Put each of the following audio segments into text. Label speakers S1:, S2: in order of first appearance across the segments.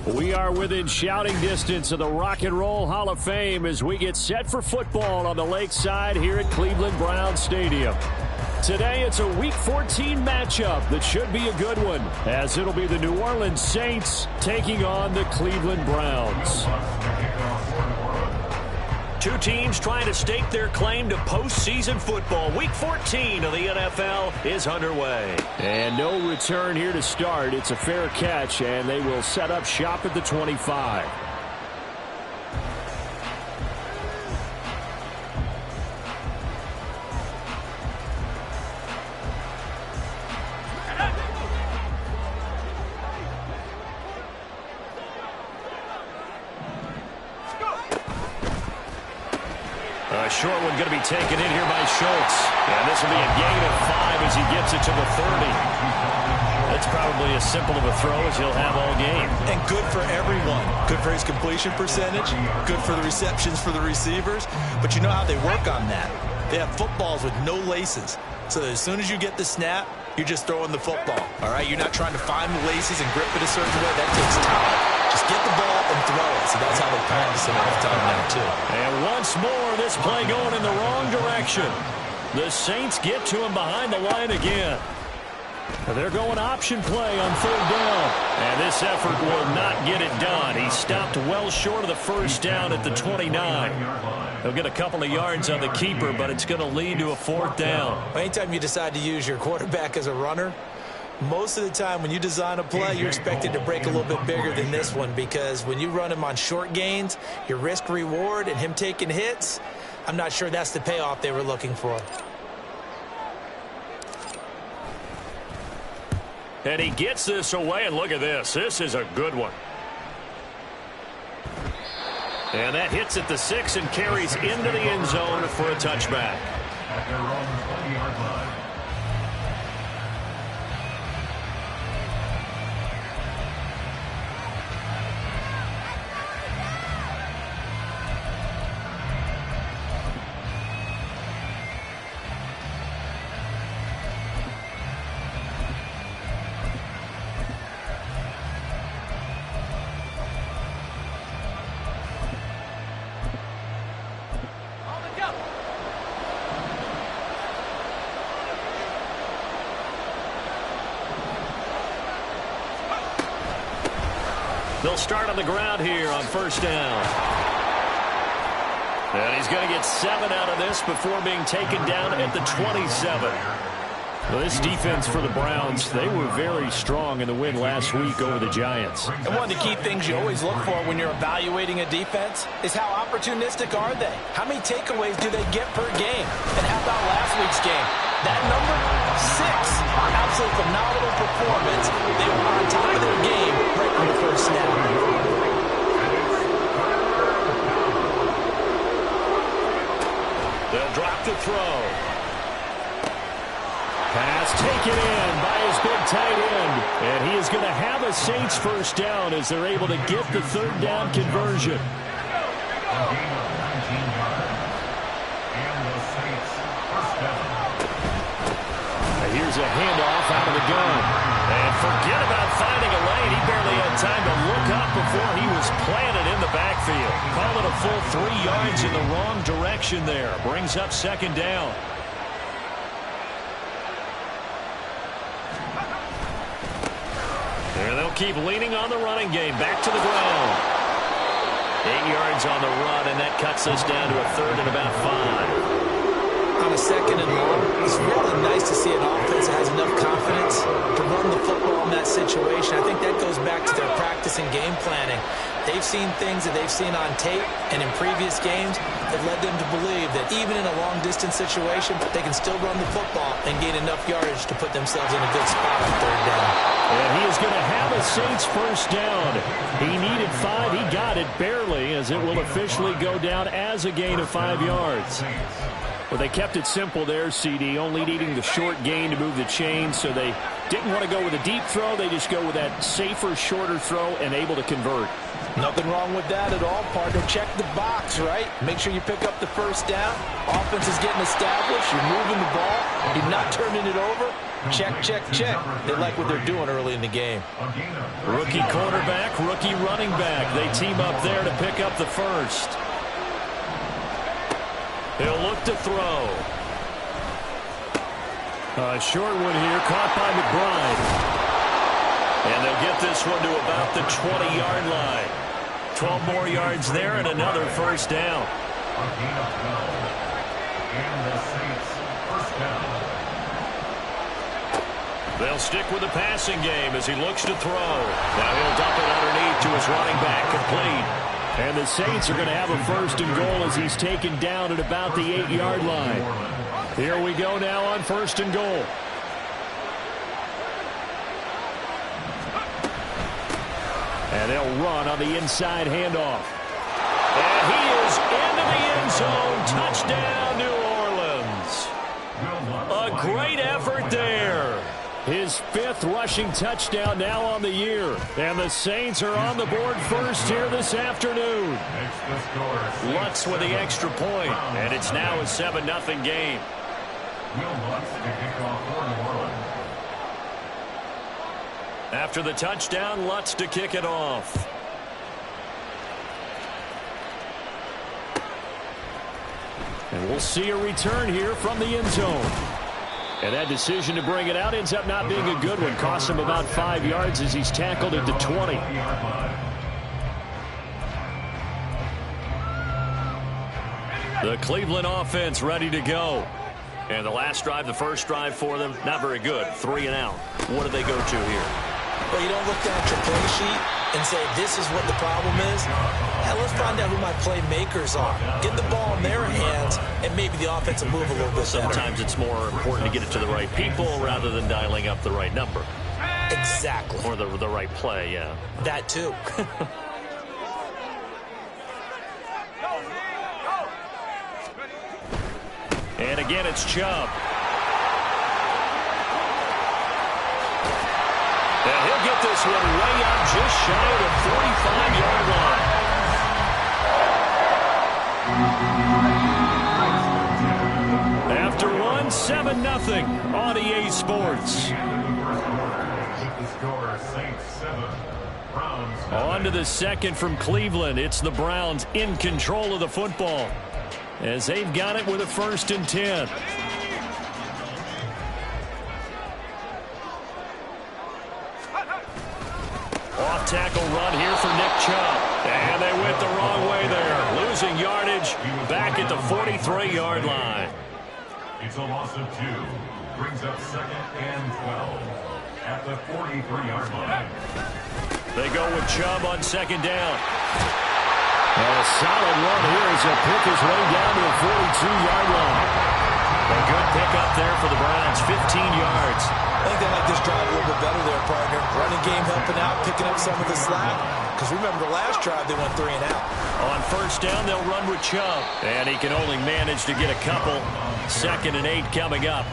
S1: We are within shouting distance of the Rock and Roll Hall of Fame as we get set for football on the lakeside here at Cleveland Browns Stadium. Today, it's a Week 14 matchup that should be a good one, as it'll be the New Orleans Saints taking on the Cleveland Browns.
S2: Two teams trying to stake their claim to postseason football. Week 14 of the NFL is underway.
S1: And no return here to start. It's a fair catch, and they will set up shop at the 25.
S2: A short one going to be taken in here by Schultz. And this will be a gain of 5 as he gets it to the 30. That's probably as simple of a throw as he'll have all game.
S3: And good for everyone. Good for his completion percentage. Good for the receptions for the receivers. But you know how they work on that. They have footballs with no laces. So as soon as you get the snap, you're just throwing the football. All right? You're not trying to find the laces and grip it a certain way. That takes time. Just get the ball and throw it. So that's how they practice it all the time now, too.
S1: And once more, this play going in the wrong direction. The Saints get to him behind the line again. They're going option play on third down. And this effort will not get it done. He stopped well short of the first down at the 29. He'll get a couple of yards on the keeper, but it's going to lead to a fourth down.
S3: Anytime you decide to use your quarterback as a runner, most of the time when you design a play, you're expected to break a little bit bigger than this one, because when you run him on short gains, your risk-reward and him taking hits, I'm not sure that's the payoff they were looking for.
S2: And he gets this away, and look at this. This is a good one. And that hits at the 6 and carries into the end zone for a touchback. They'll start on the ground here on first down. And he's going to get 7 out of this before being taken down at the 27.
S1: Well, this defense for the Browns, they were very strong in the win last week over the Giants.
S3: And one of the key things you always look for when you're evaluating a defense is how opportunistic are they? How many takeaways do they get per game? And how about last week's game? That number, 6. Absolute phenomenal performance. They were on top of their game right from the first snap.
S2: They'll drop the throw.
S1: Pass taken in by his big tight end. And he is going to have a Saints first down as they're able to get the third down conversion. Here's a handoff out of the gun. And forget about finding a lane. He barely had time to look up before he was planted in the backfield. Call it a full 3 yards in the wrong direction there. Brings up second down. And they'll keep leaning on the running game. Back to the ground. 8 yards on the run, and that cuts us down to a third and about 5.
S3: On a second and long, it's really nice to see an offense that has enough confidence to run the football in that situation. I think that goes back to their practice and game planning. They've seen things that they've seen on tape and in previous games that led them to believe that even in a long-distance situation, they can still run the football and gain enough yardage to put themselves in a good spot on third down.
S1: And he is going to have a Saints first down. He needed 5. He got it barely, as it will officially go down as a gain of 5 yards. Well, they kept it simple there, CD, only needing the short gain to move the chain, so they didn't want to go with a deep throw. They just go with that safer, shorter throw and able to convert.
S3: Nothing wrong with that at all, partner. Check the box, right? Make sure you pick up the first down. Offense is getting established. You're moving the ball. You're not turning it over. Check, check, check. They like what they're doing early in the game.
S1: Rookie quarterback, rookie running back. They team up there to pick up the first. He'll look to throw. Short one here, caught by McBride. And they'll get this one to about the 20-yard line. 12 more yards there and another first down. They'll stick with the passing game as he looks to throw. Now he'll dump it underneath to his running back, complete. And the Saints are going to have a first and goal as he's taken down at about the 8-yard line. Here we go now on first and goal. And they'll run on the inside handoff. And he is into the end zone. Touchdown, New Orleans. A great effort there. His 5th rushing touchdown now on the year. And the Saints are on the board first here this afternoon. Lutz with the extra point. And it's now a 7-0 game. After the touchdown, Lutz to kick it off. And we'll see a return here from the end zone. And that decision to bring it out ends up not being a good one. Costs him about 5 yards as he's tackled at the 20. The Cleveland offense ready to go. And the last drive, the first drive for them, not very good. 3 and out. What do they go to here?
S3: Well, you don't look down at your play sheet and say, this is what the problem is. Yeah, let's find out who my playmakers are. Get the ball in their hands, and maybe the offense will move a little bit better.
S1: Sometimes it's more important to get it to the right people rather than dialing up the right number.
S3: Exactly.
S1: Or the right play, yeah.
S3: That too.
S1: And again, it's Chubb. And he'll get this one way up just shy of the 45-yard line. After one, 7-0 on EA Sports. On to the second from Cleveland. It's the Browns in control of the football as they've got it with a 1st and 10. Off-tackle run here for Nick Chubb. And they went the wrong way there. Losing yardage back at the 43-yard line.
S4: It's a loss of 2. Brings up 2nd and 12 at the 43-yard line.
S1: They go with Chubb on 2nd down. And a solid run here as he'll pick his way down to the 42-yard line. A good pickup there for the Browns, 15 yards.
S3: I think they like this drive a little bit better there, partner. Running game helping out, picking up some of the slack. Because remember, the last drive, they went 3 and out.
S1: On 1st down, they'll run with Chubb. And he can only manage to get a couple. 2nd and 8 coming up.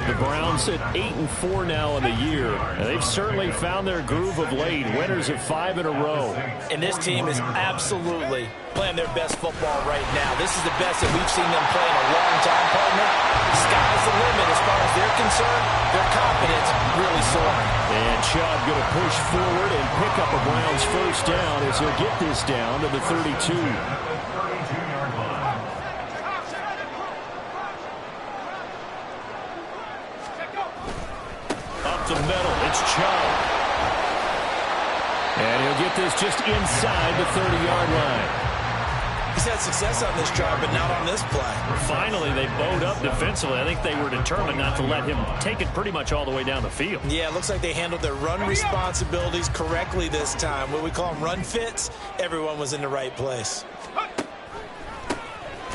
S1: The Browns at 8-4 now in the year. And they've certainly found their groove of late. Winners of 5 in a row.
S3: And this team is absolutely playing their best football right now. This is the best that we've seen them play in a long time, partner. Sky's the limit as far as they're concerned. Their confidence really soaring.
S1: And Chubb going to push forward and pick up a Browns 1st down as he'll get this down to the 32. Up the middle, it's Chubb. And he'll get this just inside the 30-yard line.
S3: He's had success on this drive, but not on this play.
S1: Finally, they bowed up defensively. I think they were determined not to let him take it pretty much all the way down the field.
S3: Yeah, it looks like they handled their run responsibilities correctly this time. What we call them run fits, everyone was in the right place.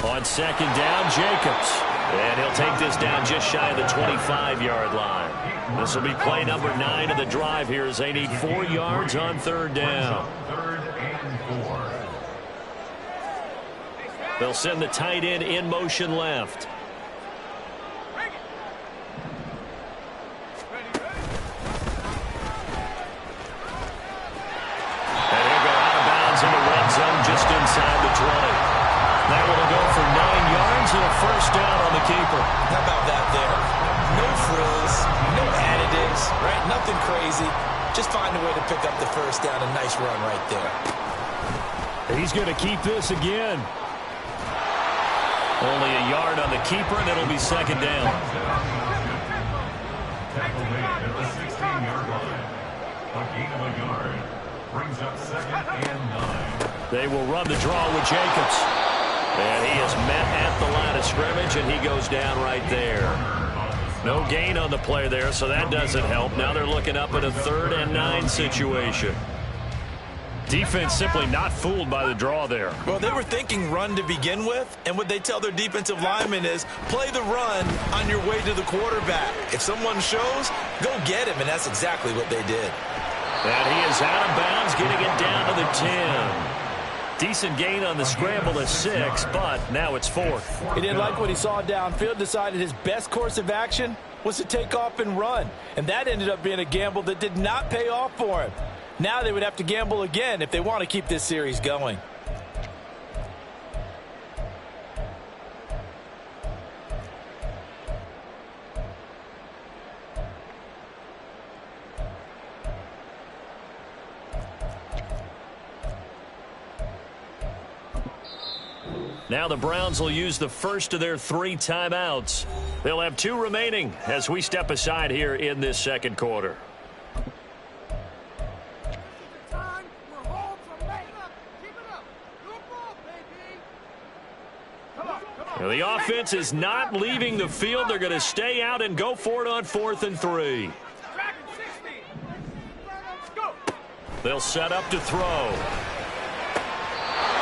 S1: On 2nd down, Jacobs. And he'll take this down just shy of the 25-yard line. This will be play number 9 of the drive here as they need 4 yards on 3rd down.
S4: 3rd and 4.
S1: They'll send the tight end in motion left. And he'll go out of bounds in the red zone just inside the 20. That will go for 9 yards and a 1st down on the keeper.
S3: How about that there? No frills, just find a way to pick up the first down. A nice run right there.
S1: He's going to keep this again.
S2: Only a yard on the keeper, and it'll be second down.
S4: Tackle made at the 16-yard line. A gain of a yard. Brings up second and 9.
S2: They will run the draw with Jacobs. And he is met at the line of scrimmage, and he goes down right there. No gain on the play there, so that doesn't help. Now they're looking up at a 3rd and 9 situation.
S1: Defense simply not fooled by the draw there.
S3: Well, they were thinking run to begin with, and what they tell their defensive linemen is play the run on your way to the quarterback. If someone shows, go get him, and that's exactly what they did.
S2: And he is out of bounds, getting it down to the 10. Decent gain on the scramble to 6, but now it's 4th.
S3: He didn't like what he saw downfield, decided his best course of action was to take off and run, and that ended up being a gamble that did not pay off for him. Now they would have to gamble again if they want to keep this series going.
S2: Now the Browns will use the first of their 3 timeouts. They'll have 2 remaining as we step aside here in this second quarter. Well, the offense is not leaving the field. They're going to stay out and go for it on 4th and 3. They'll set up to throw.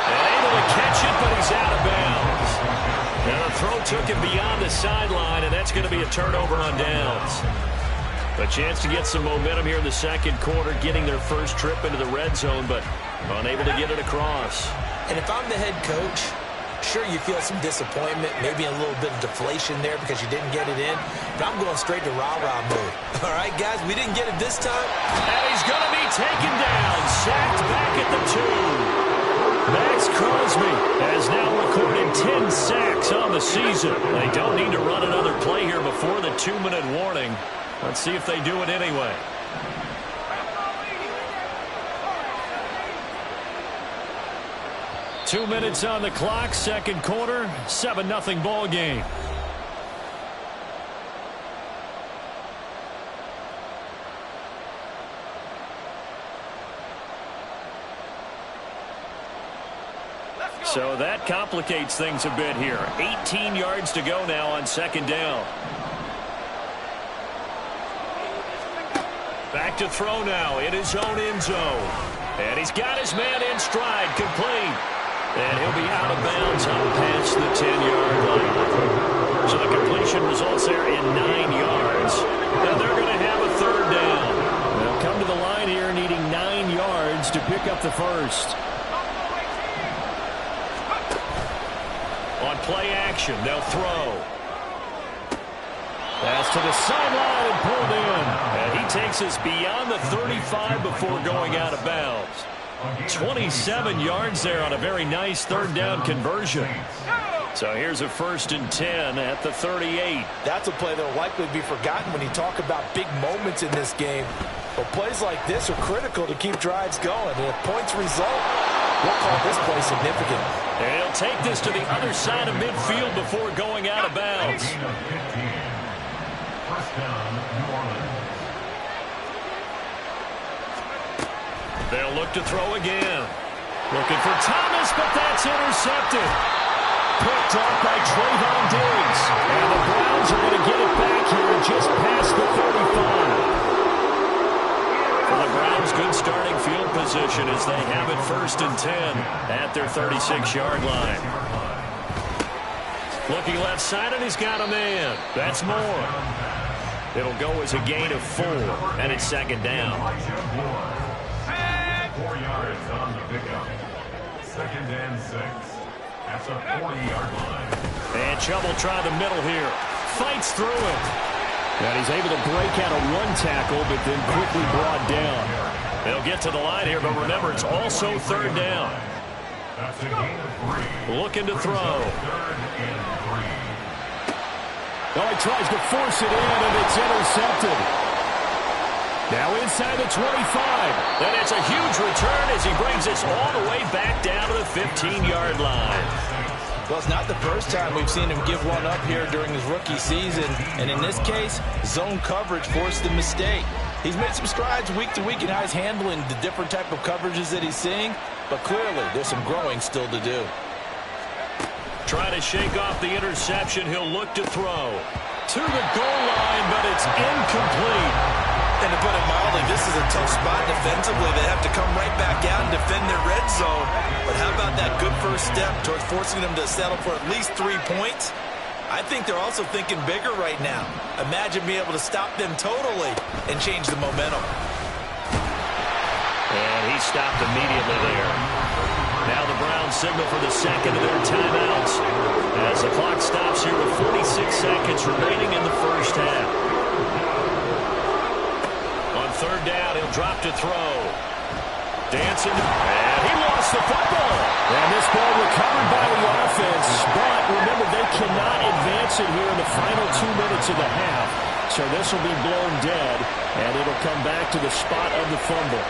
S2: And able to catch it, but he's out of bounds. Now the throw took him beyond the sideline, and that's going to be a turnover on downs. A chance to get some momentum here in the second quarter, getting their first trip into the red zone, but unable to get it across.
S3: And if I'm the head coach, sure, you feel some disappointment, maybe a little bit of deflation there because you didn't get it in, but I'm going straight to rah-rah mode. All right, guys, we didn't get it this time.
S2: And he's going to be taken down, sacked back at the 2. Max Crosby has now recorded 10 sacks on the season. They don't need to run another play here before the 2-minute warning. Let's see if they do it anyway.
S1: Two minutes on the clock, second quarter, 7-0 ball game.
S2: So that complicates things a bit here. 18 yards to go now on second down. Back to throw now in his own end zone. And he's got his man in stride, complete. And he'll be out of bounds on past the 10-yard line. So the completion results there in 9 yards. And they're going to have a third down.
S1: They'll come to the line here needing 9 yards to pick up the first.
S2: On play action, they'll throw.
S1: Pass to the sideline and pulled in.
S2: And he takes us beyond the 35 before going out of bounds. 27 yards there on a very nice third down conversion. So here's a 1st and 10 at the 38.
S3: That's a play that will likely be forgotten when you talk about big moments in this game. But plays like this are critical to keep drives going. And if points result, we'll call this play significant.
S2: And he'll take this to the other side of midfield before going out of bounds.
S4: First down, New Orleans.
S2: They'll look to throw again. Looking for Thomas, but that's intercepted. Picked off by Trayvon Diggs. And the Browns are going to get it back here just past the 35. For the Browns, good starting field position as they have it 1st and 10 at their 36-yard line. Looking left side, and he's got a man. That's Moore. It'll go as a gain of 4, and it's second down.
S4: 4 yards on the pickup. 2nd and 6. That's a 40-yard line.
S2: And Chubb will try the middle here. Fights through it.
S1: And he's able to break out of one tackle, but then quickly brought down.
S2: They'll get to the line here, but remember, it's also third down.
S4: That's a gain of 3.
S2: Looking to throw.
S4: 3rd and 3.
S1: Oh, he tries to force it in, and it's intercepted. Now inside the 25. And it's a huge return as he brings us all the way back down to the 15-yard line.
S3: Well, it's not the first time we've seen him give one up here during his rookie season. And in this case, zone coverage forced the mistake. He's made some strides week to week in how he's handling the different type of coverages that he's seeing. But clearly, there's some growing still to do.
S1: Trying to shake off the interception. He'll look to throw. To the goal line, but it's incomplete.
S3: And to put it mildly, this is a tough spot defensively. They have to come right back out and defend their red zone. But how about that good first step towards forcing them to settle for at least 3 points? I think they're also thinking bigger right now. Imagine being able to stop them totally and change the momentum.
S1: And he stopped immediately there. Now the Browns signal for the second of their timeouts as the clock stops here with 46 seconds remaining in the first half. On third down, he'll drop to throw. Dancing, and he lost the football. And this ball recovered by the offense, but remember, they cannot advance it here in the final 2 minutes of the half. So this will be blown dead, and it'll come back to the spot of the fumble.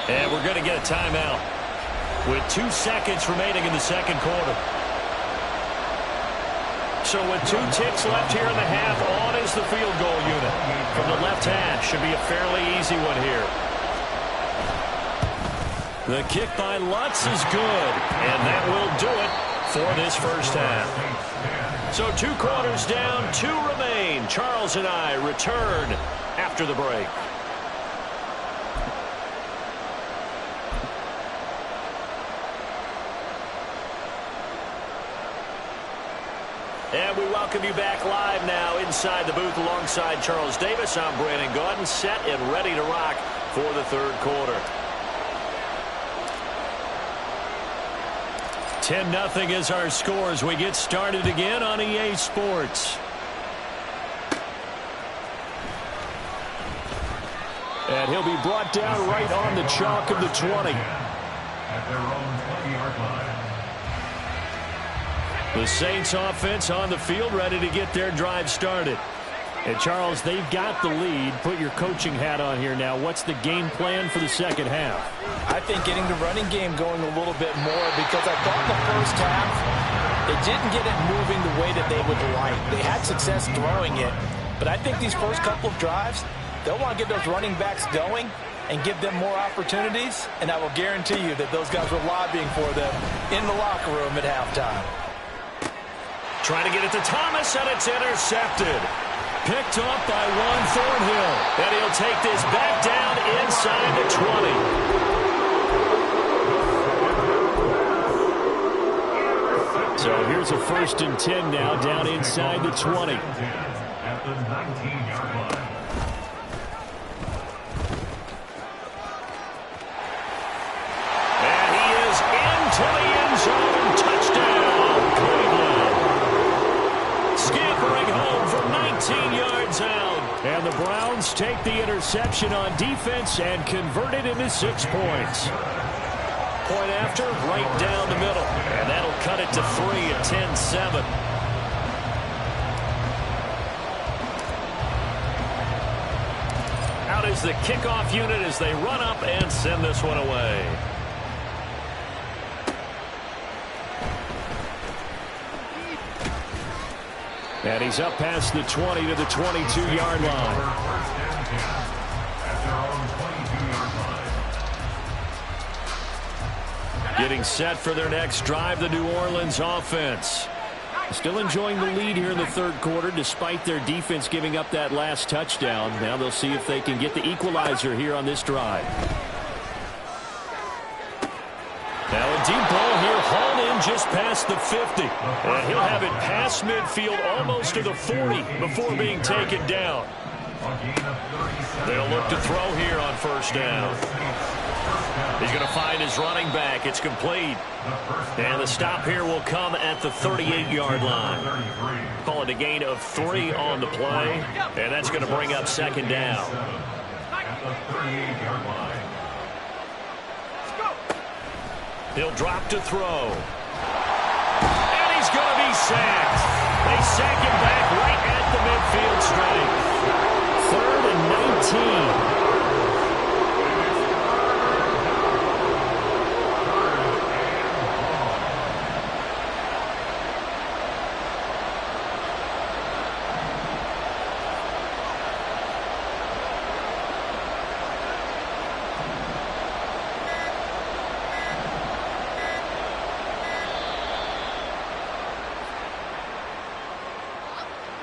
S1: And we're going to get a timeout with 2 seconds remaining in the second quarter. So with 2 ticks left here in the half, on is the field goal unit. From the left hash, should be a fairly easy one here. The kick by Lutz is good, and that will do it for this first half. So 2 quarters down, 2 remain. Charles and I return after the break. And we welcome you back live now inside the booth alongside Charles Davis. I'm Brandon Gaudin, set and ready to rock for the third quarter. 10-0 is our score as we get started again on EA Sports. And he'll be brought down right on the chalk of the 20.
S4: At their own 20-yard line.
S1: The Saints offense on the field, ready to get their drive started. And Charles, they've got the lead. Put your coaching hat on here now. What's the game plan for the second half?
S3: I think getting the running game going a little bit more, because I thought the first half, they didn't get it moving the way that they would like. They had success throwing it, but I think these first couple of drives, they'll want to get those running backs going and give them more opportunities, and I will guarantee you that those guys were lobbying for them in the locker room at halftime.
S1: Trying to get it to Thomas, and it's intercepted. Picked off by Juan Thornhill. And he'll take this back down inside the 20. So here's a 1st and 10 now down inside the 20.
S4: At the 19-yard line.
S1: And he is into the end zone. Touchdown, Cleveland. Scampering home from 19 yards out. And the Browns take the interception on defense and convert it into 6 points. Point after, right down the middle. And that'll cut it to 3 at 10-7. Out is the kickoff unit as they run up and send this one away. And he's up past the 20 to the 22-yard line. Getting set for their next drive, the New Orleans offense. Still enjoying the lead here in the third quarter despite their defense giving up that last touchdown. Now they'll see if they can get the equalizer here on this drive. Now a deep ball here, hauled in just past the 50. And he'll have it past midfield almost to the 40 before being taken down. They'll look to throw here on first down. He's going to find his running back. It's complete. And the stop here will come at the 38-yard line. Call it a gain of 3 on the play. And that's going to bring up second down.
S4: At the 38-yard line.
S1: He'll drop to throw. And he's going to be sacked. They sack him back right at the midfield stripe. 3rd and 19.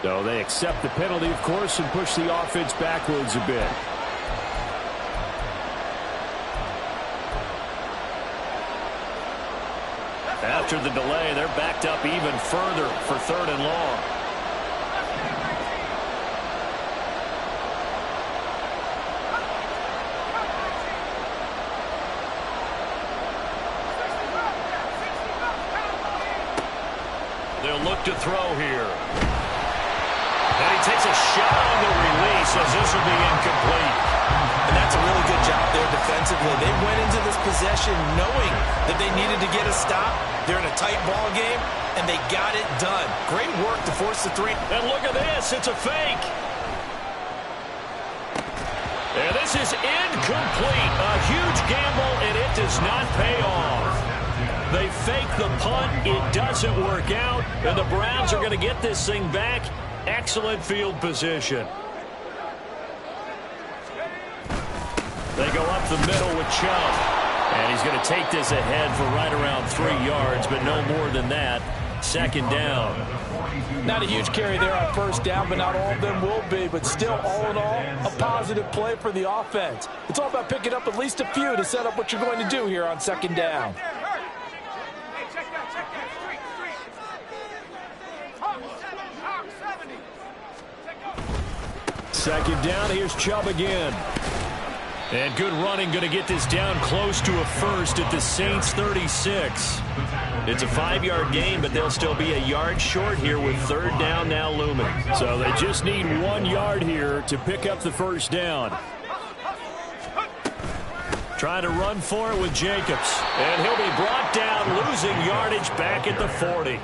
S2: So they accept the penalty, of course, and push the offense backwards a bit.
S1: After the delay, they're backed up even further for 3rd and long. They'll look to throw here. And he takes a shot on the release as this will be incomplete.
S3: And that's a really good job there defensively. They went into this possession knowing that they needed to get a stop. They're in a tight ball game, and they got it done. Great work to force the 3.
S1: And look at this. It's a fake. And this is incomplete. A huge gamble, and it does not pay off. They fake the punt. It doesn't work out, and the Browns are going to get this thing back. Excellent field position. They go up the middle with Chubb. And he's going to take this ahead for right around 3 yards, but no more than that. 2nd down.
S3: Not a huge carry there on 1st down, but not all of them will be. But still, all in all, a positive play for the offense. It's all about picking up at least a few to set up what you're going to do here on 2nd down.
S2: Second down, here's Chubb again.
S1: And good running, going to get this down close to a first at the Saints 36. It's a 5-yard gain, but they'll still be a yard short here with 3rd down now looming.
S2: So they just need 1 yard here to pick up the 1st down.
S1: Trying to run for it with Jacobs. And he'll be brought down, losing yardage back at the 40.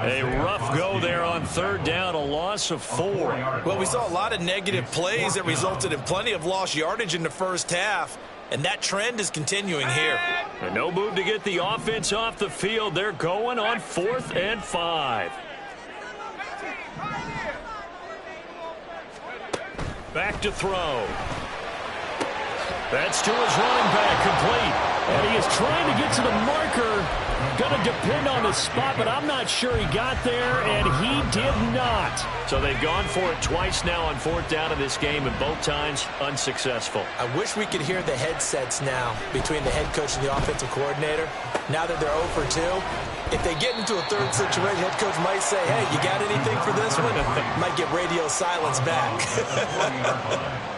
S1: A rough go there on 3rd down, a loss of 4.
S3: Well, we saw a lot of negative plays that resulted in plenty of lost yardage in the 1st half, and that trend is continuing here.
S1: And no move to get the offense off the field. They're going on 4th and 5. Back to throw. That's to his running back, complete.
S2: And he is trying to get to the marker. Going to depend on the spot, but I'm not sure he got there, and he did not.
S1: So they've gone for it twice now on 4th down in this game, and both times unsuccessful.
S3: I wish we could hear the headsets now between the head coach and the offensive coordinator. Now that they're 0 for 2, if they get into a 3rd situation, head coach might say, hey, you got anything for this one? Might get radio silence back.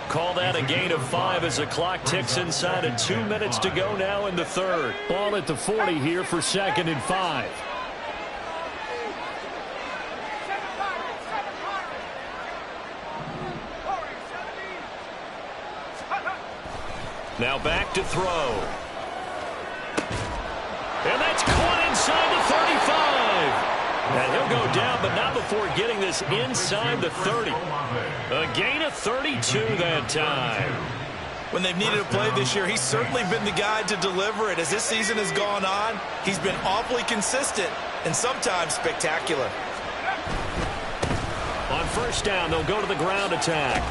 S1: Call that a gain of 5 as the clock ticks inside of 2 minutes to go now in the 3rd.
S2: Ball at the 40 here for 2nd and 5.
S1: Now back to throw. And that's caught inside the 35. And he'll go down, but not before getting this inside the 30. A gain of 32 that time.
S3: When they've needed a play this year, he's certainly been the guy to deliver it. As this season has gone on, he's been awfully consistent and sometimes spectacular.
S1: On 1st down, they'll go to the ground attack.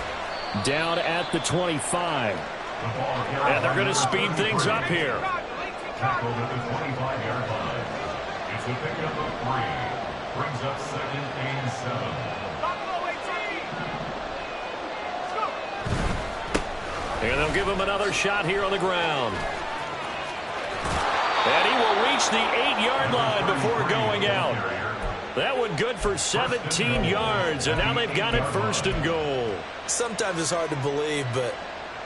S2: Down at the 25.
S1: And they're going to speed things up here.
S4: Tackled at the 25-yard line. It's a pickup of 3. Brings up 2nd and 7.
S1: And they'll give him another shot here on the ground. And he will reach the 8-yard line before going out. That one good for 17 yards, and now they've got it 1st and goal.
S3: Sometimes it's hard to believe, but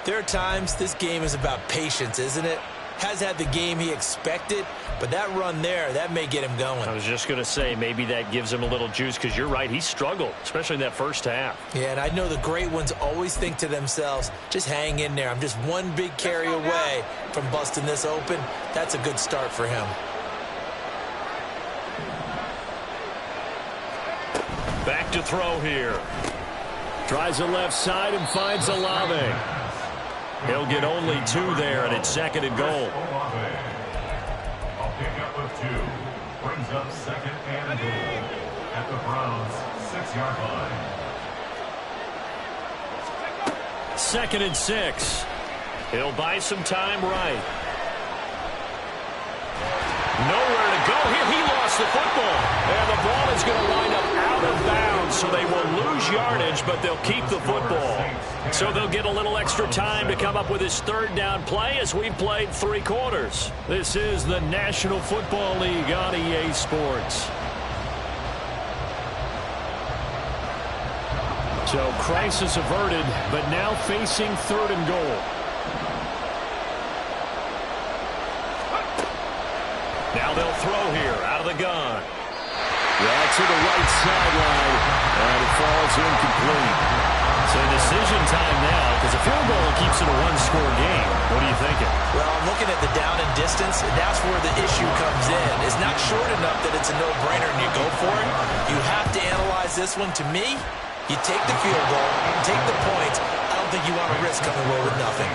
S3: There are times this game is about patience, isn't it? Has had the game he expected, but that run there, that may get him going.
S1: I was just going to say, maybe that gives him a little juice, because you're right, he struggled, especially in that first half.
S3: Yeah, and I know the great ones always think to themselves, just hang in there. I'm just one big carry away from busting this open. That's a good start for him.
S1: Back to throw here. Tries the left side and finds Olave. He'll get only 2 there, and it's 2nd and goal.
S4: Olave. A pickup of 2. Brings up 2nd and goal at the Browns' 6-yard line.
S1: 2nd and 6. He'll buy some time right. Nowhere to go here. He lost the football. And the ball is going to line up out of bounds, so they will lose yardage, but they'll keep the football. So they'll get a little extra time to come up with his 3rd down play as we've played 3 quarters. This is the National Football League on EA Sports. So crisis averted, but now facing 3rd and goal. Now they'll throw here out of the gun. That's to the right sideline, and it falls incomplete. So decision time now, because a field goal keeps it a 1-score game. What are you thinking?
S3: Well, I'm looking at the down and distance, and that's where the issue comes in. It's not short enough that it's a no-brainer and you go for it. You have to analyze this one. To me, you take the field goal, take the points. I don't think you want to risk coming away with nothing.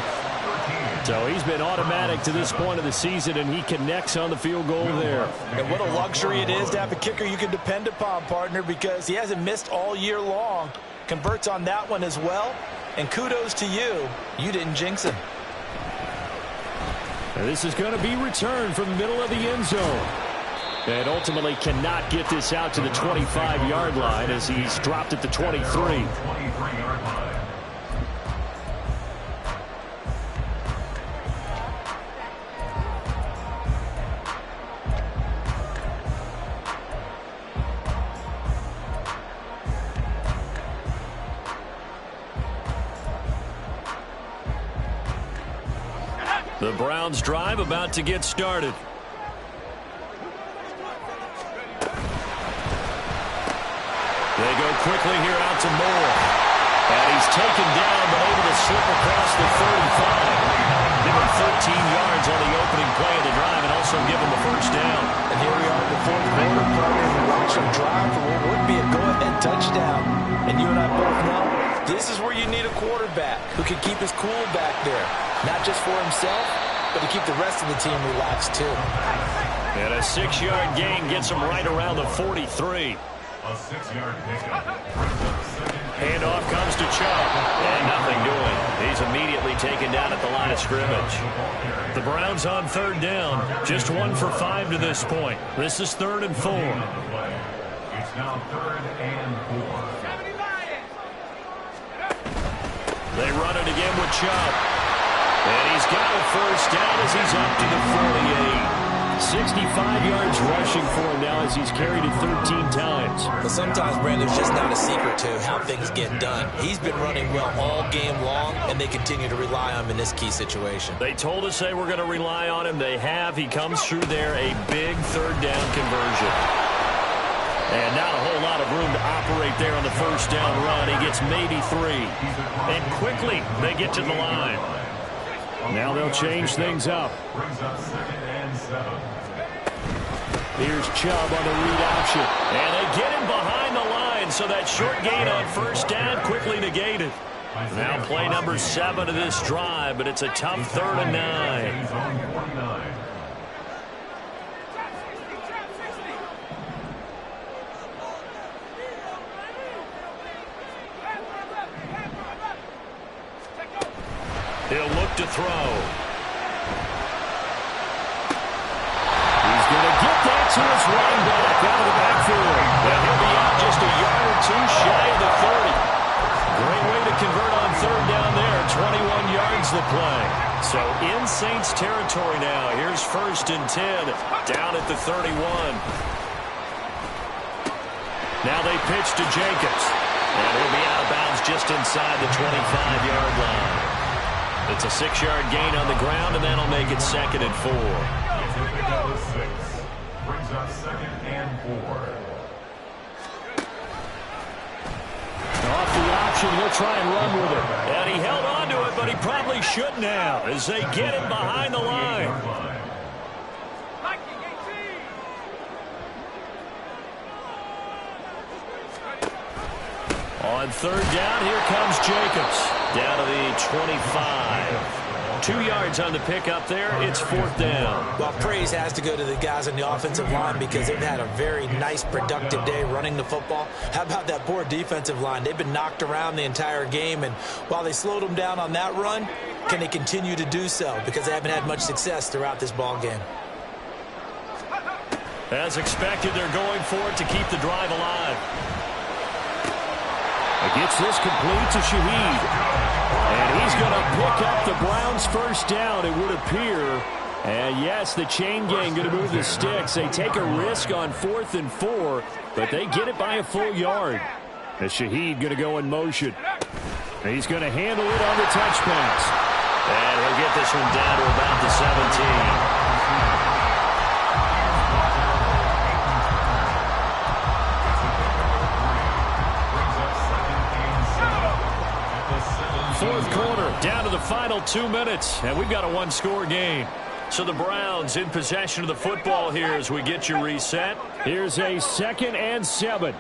S1: So he's been automatic to this point of the season, and he connects on the field goal there.
S3: And what a luxury it is to have a kicker you can depend upon, partner, because he hasn't missed all year long. Converts on that one as well, and kudos to you. You didn't jinx him.
S1: And this is going to be returned from the middle of the end zone. And ultimately cannot get this out to the 25-yard line as he's dropped at the 23.
S4: 23-yard line.
S1: The Browns drive about to get started. They go quickly here out to Moore. And he's taken down, but able to slip across the 35. Give him 13 yards on the opening play of the drive and also give him a 1st down.
S3: And here we are in the 4th quarter, partner. We watch him drive for what would be a go-ahead touchdown. And you and I both know this is where you need a quarterback who can keep his cool back there. Not just for himself, but to keep the rest of the team relaxed too.
S1: And a 6-yard gain gets him right around the 43.
S4: A 6-yard pickup.
S1: Handoff comes to Chubb. And nothing doing. He's immediately taken down at the line of scrimmage. The Browns on 3rd down. Just 1 for 5 to this point. This is 3rd and 4.
S4: It's now 3rd and 4.
S1: They run it again with Chubb. And he's got a 1st down as he's up to the 48. 65 yards rushing for him now as he's carried it 13 times.
S3: But sometimes, Brandon, it's just not a secret to how things get done. He's been running well all game long, and they continue to rely on him in this key situation.
S1: They told us they were going to rely on him. They have. He comes through there, a big 3rd down conversion. And not a whole lot of room to operate there on the 1st down run. He gets maybe 3. And quickly, they get to the line. Now they'll change things up.
S4: Brings up 2nd and 7.
S1: Here's Chubb on the read option. And they get him behind the line, so that short gain on 1st down quickly negated. Now play number 7 of this drive, but it's a tough 3rd and 9. He'll look to throw. He's going to get that to his running back out of the backfield. And he'll be out just a yard or 2 shy of the 30. Great way to convert on 3rd down there. 21 yards the play. So in Saints territory now. Here's 1st and 10 down at the 31. Now they pitch to Jacobs. And he'll be out of bounds just inside the 25-yard line. It's a 6-yard gain on the ground, and that'll make it 2nd and 4.
S4: Brings up 2nd and 4.
S1: Off the option, he'll try and run with it. And he held on to it, but he probably shouldn't have as they get him behind the line. On 3rd down, here comes Jacobs. Down to the 25. 2 yards on the pickup there. It's 4th down.
S3: Well, praise has to go to the guys on the offensive line because they've had a very nice, productive day running the football. How about that poor defensive line? They've been knocked around the entire game, and while they slowed them down on that run, can they continue to do so? Because they haven't had much success throughout this ball game.
S1: As expected, they're going for it to keep the drive alive. It gets this complete to Shaheed. And he's going to pick up the Browns' 1st down, it would appear. And yes, the chain gang going to move the sticks. They take a risk on 4th and 4, but they get it by a full yard. And Shaheed going to go in motion. And he's going to handle it on the touch pass.
S2: And he'll get this one down to about the 17.
S1: Fourth quarter, down to the final 2 minutes, and we've got a 1-score game. So the Browns in possession of the football here as we get you reset. Here's a 2nd and 7.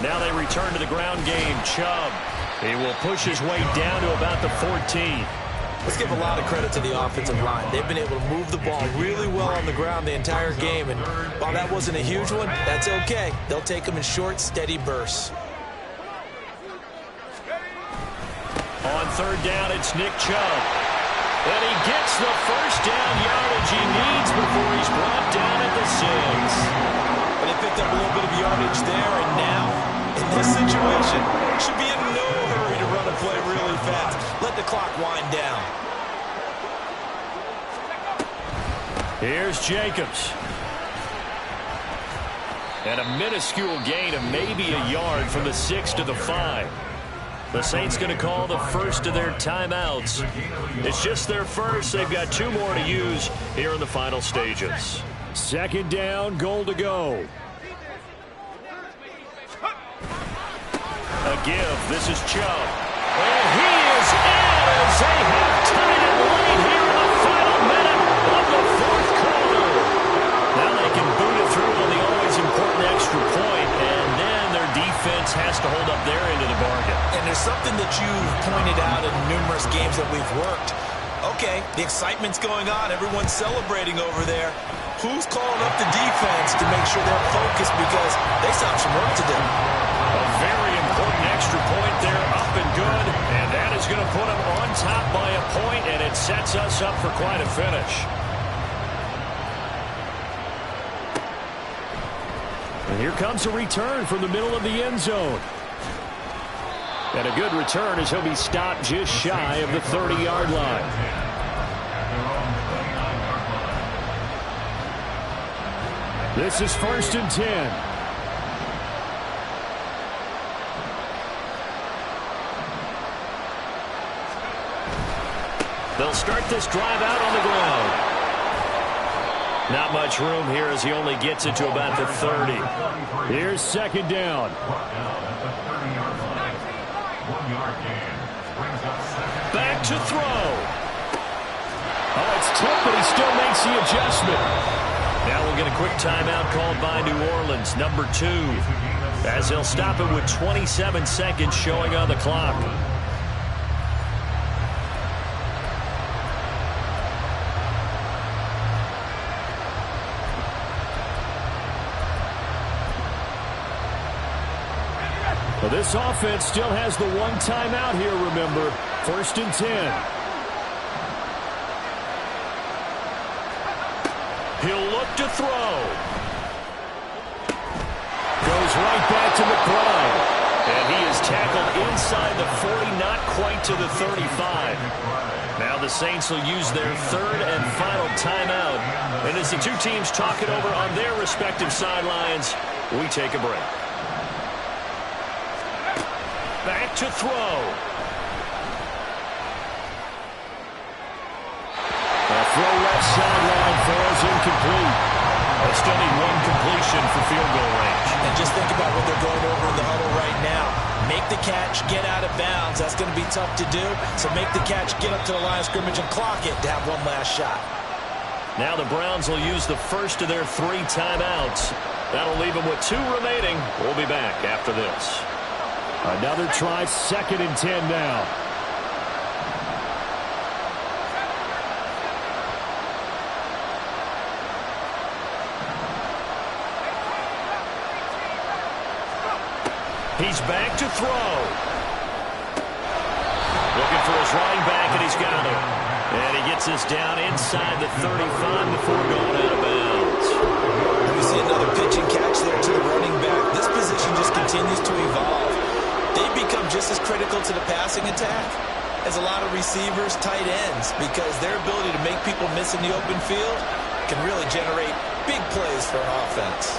S1: Now they return to the ground game. Chubb. He will push his way down to about the 14.
S3: Let's give a lot of credit to the offensive line. They've been able to move the ball really well on the ground the entire game. And while that wasn't a huge one, that's okay. They'll take them in short, steady bursts.
S1: On 3rd down, it's Nick Chubb. And he gets the 1st down yardage he needs before he's brought down at the 6.
S3: But they picked up a little bit of yardage there, and now, in this situation, should be in no hurry to run a play really fast. Let the clock wind down.
S1: Here's Jacobs. And a minuscule gain of maybe a yard from the 6 to the 5. The Saints going to call the first of their timeouts. It's just their first. They've got 2 more to use here in the final stages. 2nd down, goal to go. A give. This is Chubb. And he is in as they have tied it right here in the final minute of the 4th quarter. Now they can boot it through on the always important extra point, and then their defense has to hold up their end of the bargain.
S3: And there's something that you've pointed out in numerous games that we've worked. Okay, the excitement's going on. Everyone's celebrating over there. Who's calling up the defense to make sure they're focused because they still have some work to do?
S1: A very important extra point there, up and good. And that is going to put them on top by a point, and it sets us up for quite a finish. And here comes a return from the middle of the end zone. And a good return as he'll be stopped just shy of the 30-yard line. This is 1st and 10. They'll start this drive out on the ground. Not much room here as he only gets it to about the 30. Here's 2nd down. Back to throw. Oh, it's tough, but he still makes the adjustment. Now we'll get a quick timeout called by New Orleans, number 2, as they'll stop it with 27 seconds showing on the clock. Well, this offense still has the 1 timeout here, remember. 1st and 10. He'll look to throw. Goes right back to McBride. And he is tackled inside the 40, not quite to the 35. Now the Saints will use their third and final timeout. And as the two teams talk it over on their respective sidelines, we take a break. Back to throw. A throw left sideline falls incomplete. They still need one completion for field goal range.
S3: And just think about what they're going over in the huddle right now. Make the catch, get out of bounds. That's going to be tough to do. So make the catch, get up to the line of scrimmage, and clock it to have one last shot.
S1: Now the Browns will use the first of their 3 timeouts. That'll leave them with 2 remaining. We'll be back after this.
S2: Another try, 2nd and 10 now.
S1: He's back to throw. Looking for his running back, and he's got him. And he gets this down inside the 35 before going out of bounds.
S3: And we see another pitch and catch there to the running back. This position just continues to evolve. They've become just as critical to the passing attack as a lot of receivers, tight ends, because their ability to make people miss in the open field can really generate big plays for an offense.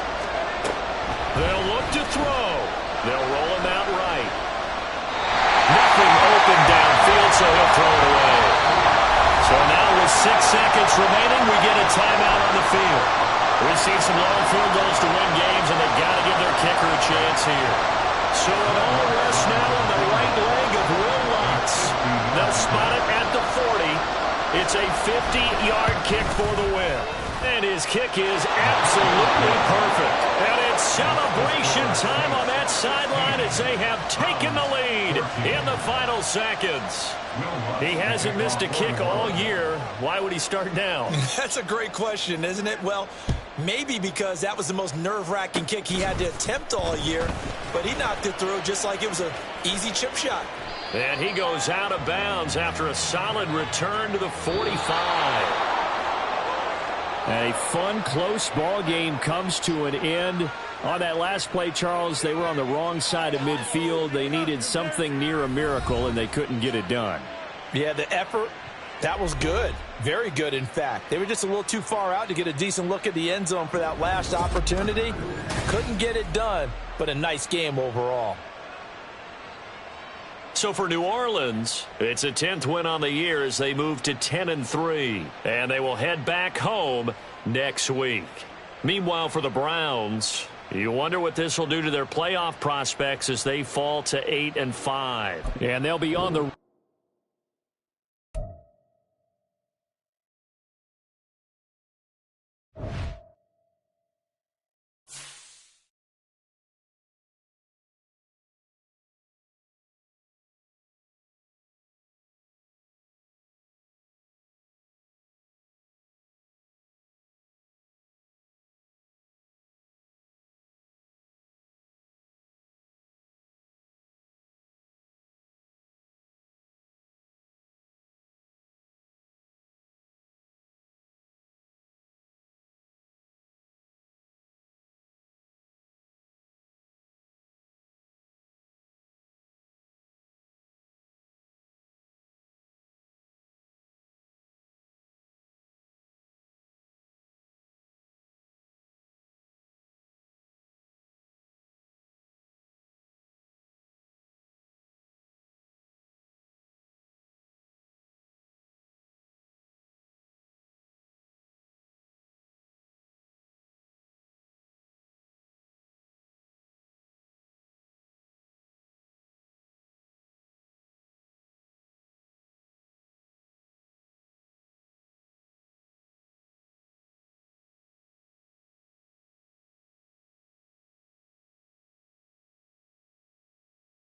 S1: They'll look to throw. They'll roll him out right. Nothing open downfield, so he'll throw it away. So now with 6 seconds remaining, we get a timeout on the field. We've seen some long field goals to win games, and they've got to give their kicker a chance here. So it all rests now on the right leg of Will Lutz. They'll spot it at the 40. It's a 50-yard kick for the win. And his kick is absolutely perfect. And it's celebration time on that sideline as they have taken the lead in the final seconds. He hasn't missed a kick all year. Why would he start now?
S3: That's a great question, isn't it? Well, maybe because that was the most nerve-wracking kick he had to attempt all year, but he knocked it through just like it was an easy chip shot.
S1: And he goes out of bounds after a solid return to the 45.
S2: A fun, close ball game comes to an end. On that last play, Charles, they were on the wrong side of midfield. They needed something near a miracle, and they couldn't get it done.
S3: Yeah, the effort, that was good. Very good, in fact. They were just a little too far out to get a decent look at the end zone for that last opportunity. Couldn't get it done, but a nice game overall.
S1: So for New Orleans, it's a 10th win on the year as they move to 10-3. And they will head back home next week. Meanwhile, for the Browns, you wonder what this will do to their playoff prospects as they fall to 8-5.
S2: And they'll be on the